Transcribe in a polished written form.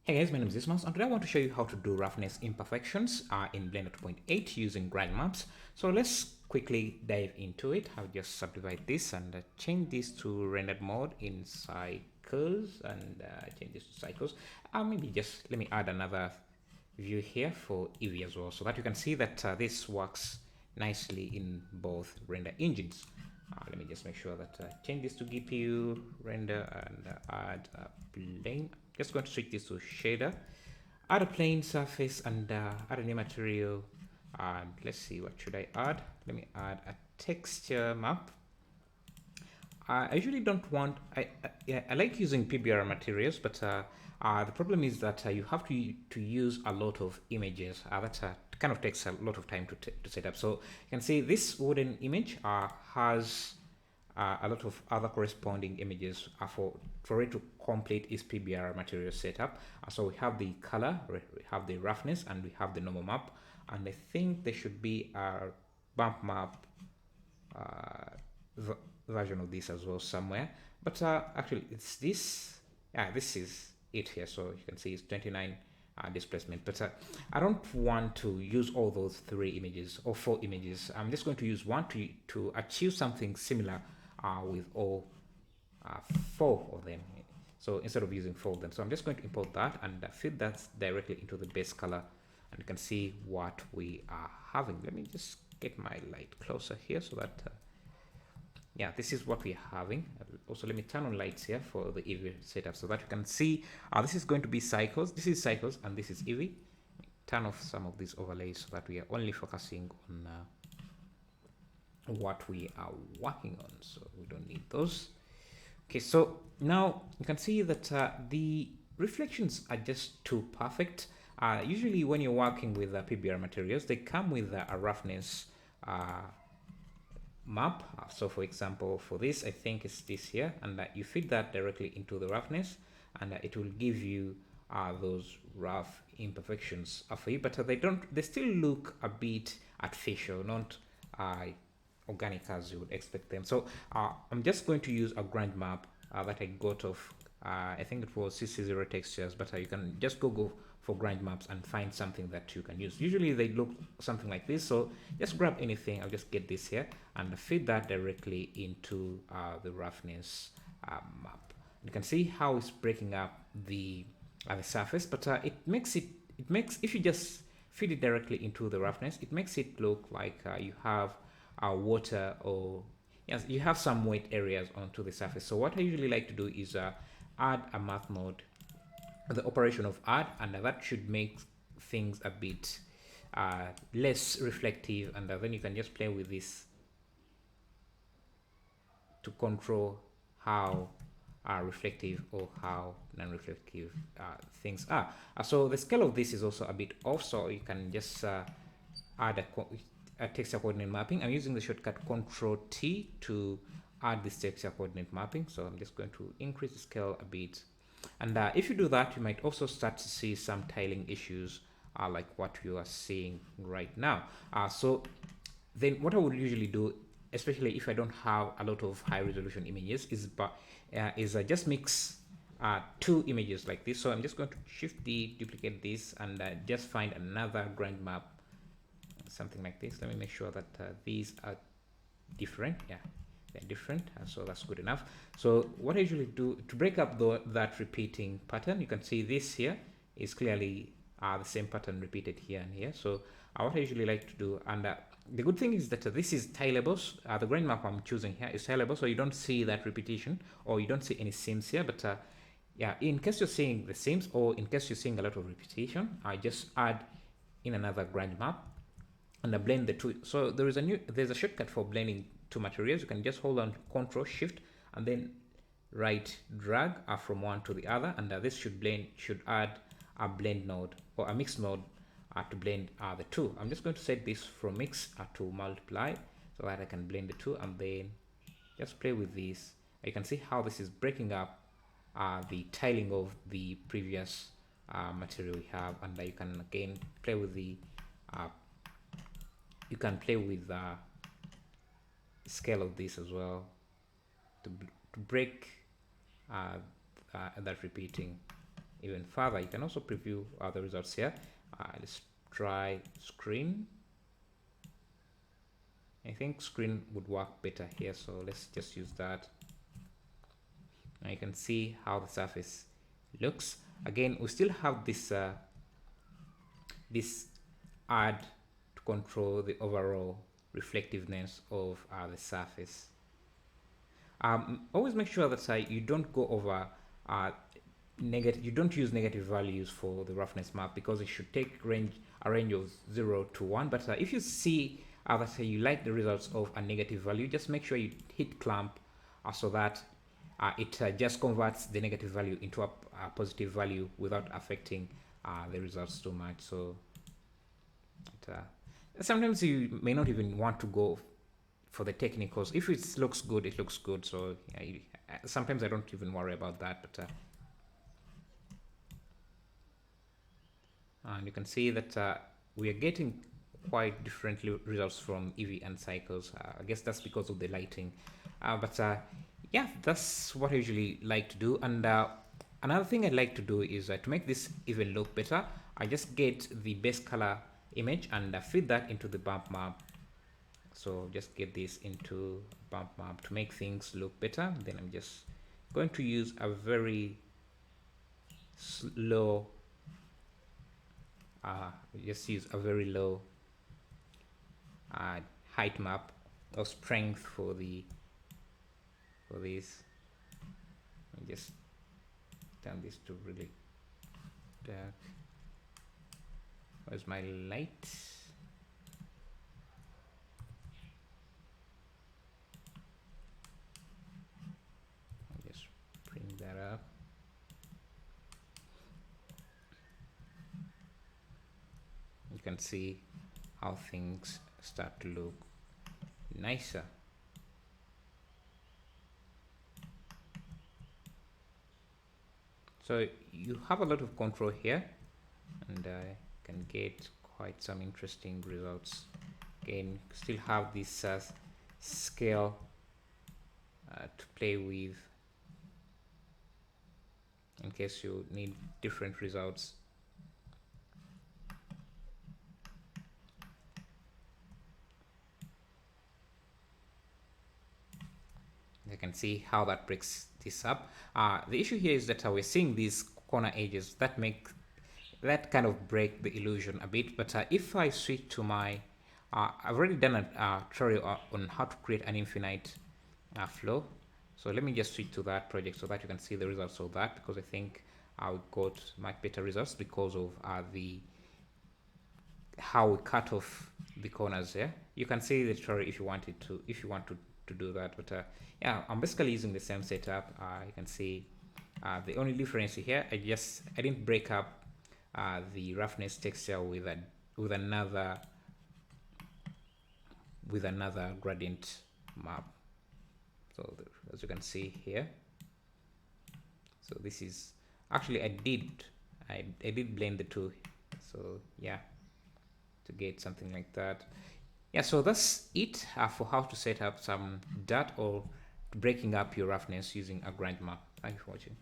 Hey guys, my name is Ismas and today I want to show you how to do roughness imperfections in Blender 2.8 using grange maps. So let's quickly dive into it. I'll just subdivide this and change this to rendered mode in cycles and change this to cycles. Maybe just let me add another view here for Eevee as well so that you can see that this works nicely in both render engines. Let me just make sure that change this to GPU render and add a plane. Just going to switch this to shader, add a plane surface and add a new material. And let's see, what should I add? Let me add a texture map. I usually don't want, I like using PBR materials, but the problem is that you have to use a lot of images. That kind of takes a lot of time to set up. So you can see this wooden image has a lot of other corresponding images for it to complete its PBR material setup. So we have the color, we have the roughness, and we have the normal map. And I think there should be a bump map version of this as well somewhere. But actually, it's this. Yeah, this is it here. So you can see it's 29 displacement. But I don't want to use all those 3 images or 4 images. I'm just going to use one to achieve something similar with all 4 of them. So instead of using 4 of them, so I'm just going to import that and feed that directly into the base color, and you can see what we are having. Let me just get my light closer here so that yeah, this is what we're having. Also, let me turn on lights here for the Eevee setup so that you can see this is going to be cycles. This is cycles and this is Eevee. Turn off some of these overlays so that we are only focusing on what we are working on, so we don't need those. Okay, so now you can see that the reflections are just too perfect. Usually when you're working with PBR materials, they come with a roughness map. So for example, for this, I think it's this here, and you feed that directly into the roughness, and it will give you those rough imperfections for you, but they still look a bit artificial, not organic as you would expect them. So I'm just going to use a grange map that I got of I think it was CC0 textures, but you can just go for grange maps and find something that you can use. Usually they look something like this, so just grab anything. I'll just get this here and feed that directly into the roughness map. You can see how it's breaking up the surface, but it makes if you just feed it directly into the roughness, it makes it look like you have water, or yes, you have some wet areas onto the surface. So what I usually like to do is add a math mode, the operation of add, and that should make things a bit less reflective, and then you can just play with this to control how reflective or how non-reflective things are. So the scale of this is also a bit off, so you can just add a texture coordinate mapping. I'm using the shortcut Ctrl T to add this texture coordinate mapping. So I'm just going to increase the scale a bit. And if you do that, you might also start to see some tiling issues like what you are seeing right now. So then what I would usually do, especially if I don't have a lot of high resolution images, is just mix 2 images like this. So I'm just going to Shift D, duplicate this, and just find another grange map, something like this. Let me make sure that these are different. Yeah, they're different, so that's good enough. So what I usually do to break up that repeating pattern, you can see this here is clearly the same pattern repeated here and here. So what I usually like to do, and the good thing is that this is tileable. The grange map I'm choosing here is tileable, so you don't see that repetition, or you don't see any seams here. But yeah, in case you're seeing the seams, or in case you're seeing a lot of repetition, I just add in another grange map and I blend the 2. So there's a shortcut for blending 2 materials. You can just hold on Ctrl Shift and then right drag from one to the other, and this should add a blend node or a mix node to blend the 2. I'm just going to set this from mix to multiply so that I can blend the 2, and then just play with this. You can see how this is breaking up the tiling of the previous material we have, and you can again play with the scale of this as well to break that repeating even further, you can also preview the results here. Let's try screen. I think screen would work better here, so let's just use that. Now you can see how the surface looks. Again, we still have this this add to control the overall reflectiveness of the surface. Always make sure that you don't go over negative. You don't use negative values for the roughness map, because it should take a range of 0 to 1. But if you see that you like the results of a negative value, just make sure you hit clamp so that it just converts the negative value into a positive value without affecting the results too much. So sometimes you may not even want to go for the technicals. If it looks good, it looks good. So sometimes I don't even worry about that. But and you can see that we are getting quite different results from Eevee and Cycles. I guess that's because of the lighting. But yeah, that's what I usually like to do. And another thing I like to do is to make this even look better, I just get the base color image and feed that into the bump map. So just get this into bump map to make things look better. Then I'm just going to use a very low just use a very low height map or strength for this. And just turn this to really dark. Where's my light? I'll just bring that up. You can see how things start to look nicer. So you have a lot of control here, and can get quite some interesting results. Again, still have this scale to play with in case you need different results. You can see how that breaks this up. The issue here is that we're seeing these corner edges that kind of break the illusion a bit. But if I switch to my, I've already done a tutorial on how to create an infinite flow. So let me just switch to that project so that you can see the results of that, because I think I got much better results because of how we cut off the corners here. You can see the tutorial if you want to do that. But yeah, I'm basically using the same setup. You can see the only difference here, I didn't break up the roughness texture with another gradient map. So as you can see here, so this is actually I did blend the two. So yeah, to get something like that. Yeah, so that's it for how to set up some dirt or breaking up your roughness using a grange map. Thank you for watching.